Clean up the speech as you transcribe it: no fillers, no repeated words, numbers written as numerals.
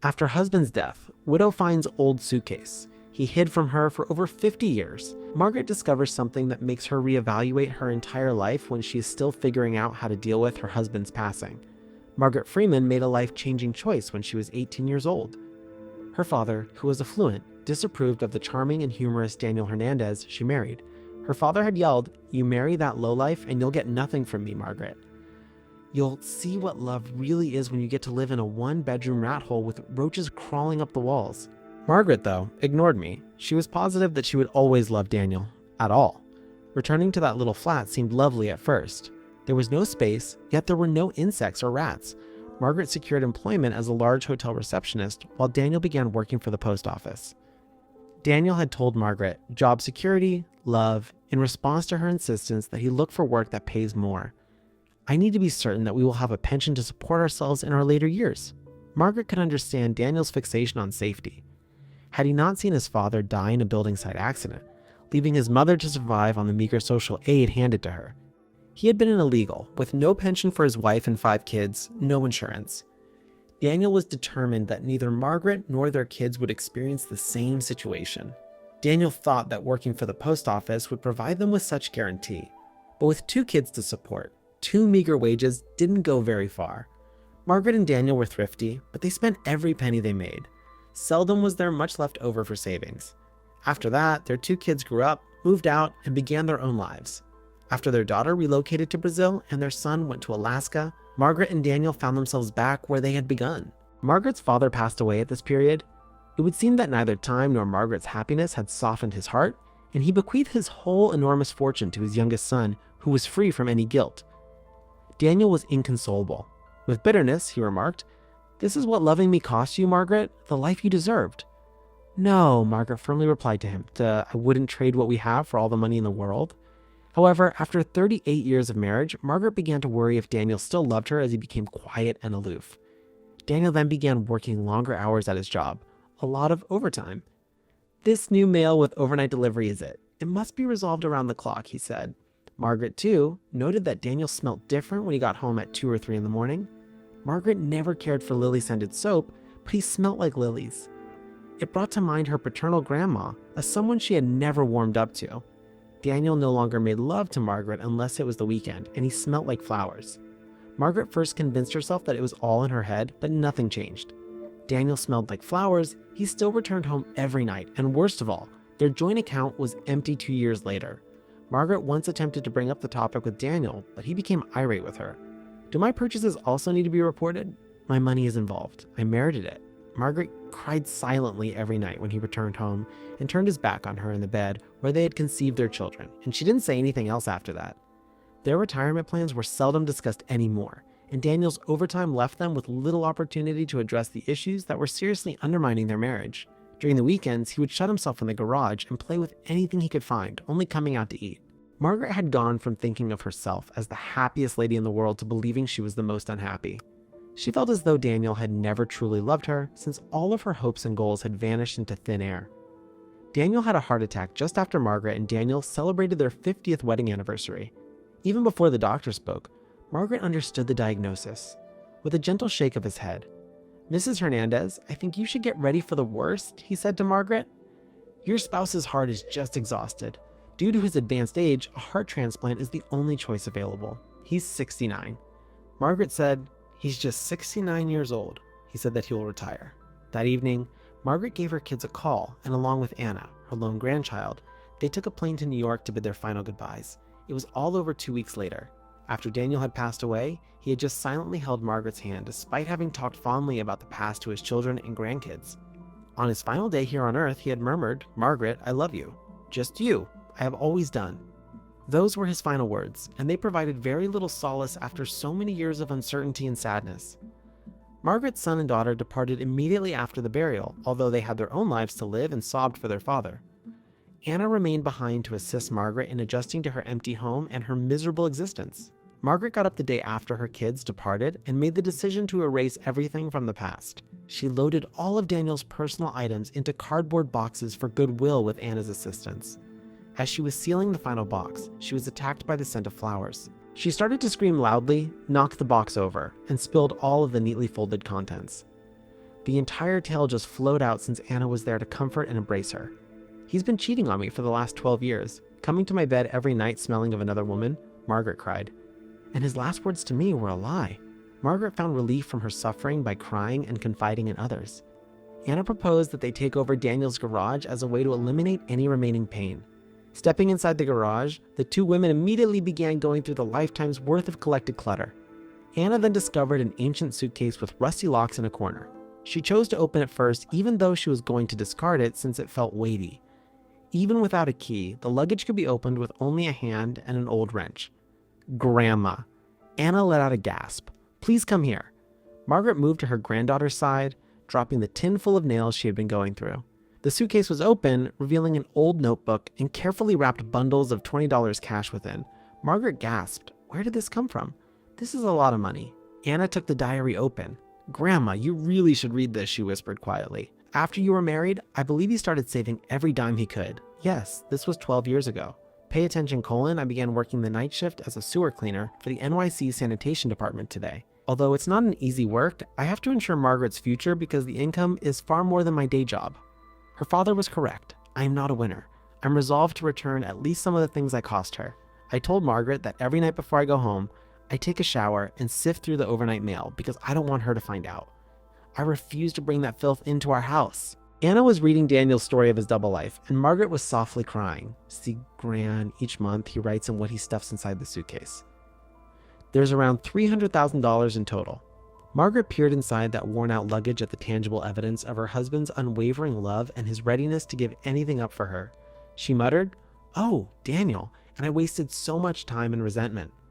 After husband's death, widow finds old suitcase. He hid from her for over 50 years. Margaret discovers something that makes her reevaluate her entire life when she is still figuring out how to deal with her husband's passing. Margaret Freeman made a life-changing choice when she was 18 years old. Her father, who was affluent, disapproved of the charming and humorous Daniel Hernandez she married. Her father had yelled, "You marry that lowlife and you'll get nothing from me, Margaret. You'll see what love really is when you get to live in a one-bedroom rat hole with roaches crawling up the walls." Margaret, though, ignored me. She was positive that she would always love Daniel. At all. Returning to that little flat seemed lovely at first. There was no space, yet there were no insects or rats. Margaret secured employment as a large hotel receptionist while Daniel began working for the post office. Daniel had told Margaret, job security, love, in response to her insistence that he look for work that pays more. "I need to be certain that we will have a pension to support ourselves in our later years." Margaret could understand Daniel's fixation on safety. Had he not seen his father die in a building site accident, leaving his mother to survive on the meager social aid handed to her? He had been an illegal, with no pension for his wife and 5 kids, no insurance. Daniel was determined that neither Margaret nor their kids would experience the same situation. Daniel thought that working for the post office would provide them with such guarantee. But with 2 kids to support, 2 meager wages didn't go very far. Margaret and Daniel were thrifty, but they spent every penny they made. Seldom was there much left over for savings. After that, their 2 kids grew up, moved out, and began their own lives. After their daughter relocated to Brazil and their son went to Alaska, Margaret and Daniel found themselves back where they had begun. Margaret's father passed away at this period. It would seem that neither time nor Margaret's happiness had softened his heart, and he bequeathed his whole enormous fortune to his youngest son, who was free from any guilt. Daniel was inconsolable. With bitterness, he remarked, "This is what loving me cost you, Margaret, the life you deserved." "No," Margaret firmly replied to him, "I wouldn't trade what we have for all the money in the world." However, after 38 years of marriage, Margaret began to worry if Daniel still loved her as he became quiet and aloof. Daniel then began working longer hours at his job, a lot of overtime. "This new mail with overnight delivery is it. It must be resolved around the clock," he said. Margaret, too, noted that Daniel smelled different when he got home at 2 or 3 in the morning. Margaret never cared for lily-scented soap, but he smelt like lilies. It brought to mind her paternal grandma as someone she had never warmed up to. Daniel no longer made love to Margaret unless it was the weekend, and he smelt like flowers. Margaret first convinced herself that it was all in her head, but nothing changed. Daniel smelled like flowers, he still returned home every night, and worst of all, their joint account was empty 2 years later. Margaret once attempted to bring up the topic with Daniel, but he became irate with her. "Do my purchases also need to be reported? My money is involved. I merited it." Margaret cried silently every night when he returned home and turned his back on her in the bed where they had conceived their children, and she didn't say anything else after that. Their retirement plans were seldom discussed anymore, and Daniel's overtime left them with little opportunity to address the issues that were seriously undermining their marriage. During the weekends, he would shut himself in the garage and play with anything he could find, only coming out to eat. Margaret had gone from thinking of herself as the happiest lady in the world to believing she was the most unhappy. She felt as though Daniel had never truly loved her, since all of her hopes and goals had vanished into thin air. Daniel had a heart attack just after Margaret and Daniel celebrated their 50th wedding anniversary. Even before the doctor spoke, Margaret understood the diagnosis. With a gentle shake of his head, "Mrs. Hernandez, I think you should get ready for the worst," he said to Margaret. "Your spouse's heart is just exhausted. Due to his advanced age, a heart transplant is the only choice available. He's 69. Margaret said, "He's just 69 years old. He said that he will retire." That evening, Margaret gave her kids a call, and along with Anna, her lone grandchild, they took a plane to New York to bid their final goodbyes. It was all over 2 weeks later. After Daniel had passed away, he had just silently held Margaret's hand despite having talked fondly about the past to his children and grandkids. On his final day here on Earth, he had murmured, "Margaret, I love you. Just you. I have always done." Those were his final words, and they provided very little solace after so many years of uncertainty and sadness. Margaret's son and daughter departed immediately after the burial, although they had their own lives to live and sobbed for their father. Anna remained behind to assist Margaret in adjusting to her empty home and her miserable existence. Margaret got up the day after her kids departed and made the decision to erase everything from the past. She loaded all of Daniel's personal items into cardboard boxes for goodwill with Anna's assistance. As she was sealing the final box, she was attacked by the scent of flowers. She started to scream loudly, knocked the box over, and spilled all of the neatly folded contents. The entire tale just flowed out since Anna was there to comfort and embrace her. "He's been cheating on me for the last 12 years, coming to my bed every night smelling of another woman," Margaret cried. "And his last words to me were a lie." Margaret found relief from her suffering by crying and confiding in others. Anna proposed that they take over Daniel's garage as a way to eliminate any remaining pain. Stepping inside the garage, the two women immediately began going through the lifetime's worth of collected clutter. Anna then discovered an ancient suitcase with rusty locks in a corner. She chose to open it first, even though she was going to discard it since it felt weighty. Even without a key, the luggage could be opened with only a hand and an old wrench. "Grandma." Anna let out a gasp. "Please come here." Margaret moved to her granddaughter's side, dropping the tin full of nails she had been going through. The suitcase was open, revealing an old notebook and carefully wrapped bundles of $20 cash within. Margaret gasped. Where did this come from? "This is a lot of money." Anna took the diary open. "Grandma, you really should read this," she whispered quietly. "After you were married, I believe he started saving every dime he could. Yes, this was 12 years ago. Pay attention, I began working the night shift as a sewer cleaner for the NYC sanitation department today. Although it's not an easy work, I have to ensure Margaret's future because the income is far more than my day job." Her father was correct. I am not a winner. I'm resolved to return at least some of the things I cost her. I told Margaret that every night before I go home, I take a shower and sift through the overnight mail because I don't want her to find out. I refuse to bring that filth into our house. Anna was reading Daniel's story of his double life, and Margaret was softly crying. "See, Gran, each month he writes in what he stuffs inside the suitcase. There's around $300,000 in total." Margaret peered inside that worn-out luggage at the tangible evidence of her husband's unwavering love and his readiness to give anything up for her. She muttered, "Oh, Daniel, and I wasted so much time and resentment."